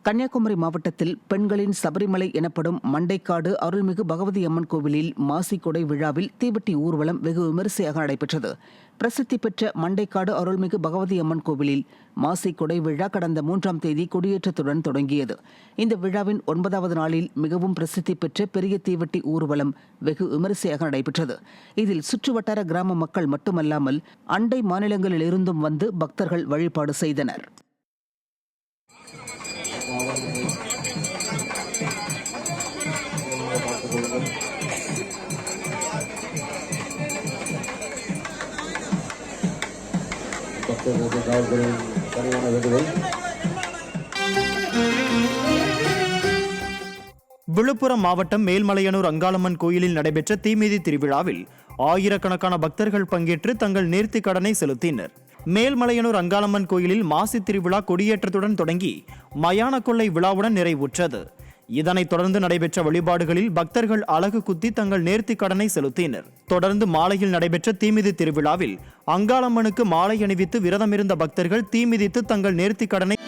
கன்னியாகுமரி மாவட்டத்தில் பெண்களின் சபரிமலை எனப்படும் மண்டைக்காடு அருள்மிகு பகவதி அம்மன் கோவிலில் மாசிக்கொடை விழாவில் தீவெட்டி ஊர்வலம் வெகு விமரிசையாக நடைபெற்றது. பிரசித்தி பெற்ற மண்டைக்காடு அருள்மிகு பகவதி அம்மன் கோவிலில் மாசிக்கொடை விழா கடந்த 3ஆம் தேதி கொடியேற்றத்துடன் தொடங்கியது. இந்த விழாவின் 9வது நாளில் மிகவும் பிரசித்தி பெற்ற பெரிய தீவெட்டி ஊர்வலம் வெகு விமரிசையாக நடைபெற்றது. இதில் சுற்றுவட்டார கிராம மக்கள் மட்டுமல்லாமல் அண்டை மாநிலங்களில் இருந்தும் வந்து பக்தர்கள் வழிபாடு செய்தனர். விழுப்புரம் மாவட்டம் மேல்மலையனூர் அங்காளம்மன் கோயிலில் நடைபெற்ற தீமிதி திருவிழாவில் ஆயிரக்கணக்கான பக்தர்கள் பங்கேற்று தங்கள் நேர்த்திக் கடனை செலுத்தினர். மேல்மலையனூர் அங்காளம்மன் கோயிலில் மாசி திருவிழா கொடியேற்றத்துடன் தொடங்கி மயான கொள்ளை விழாவுடன் நிறைவுற்றது. இதனைத் தொடர்ந்து நடைபெற்ற வழிபாடுகளில் பக்தர்கள் அலகு குத்தி தங்கள் நேர்த்திக் கடனை செலுத்தினர். தொடர்ந்து மாலையில் நடைபெற்ற தீமிதி திருவிழாவில் அங்காளம்மனுக்கு மாலை அணிவித்து விரதமிருந்த பக்தர்கள் தீமிதித்து தங்கள் நேர்த்திக் கடனை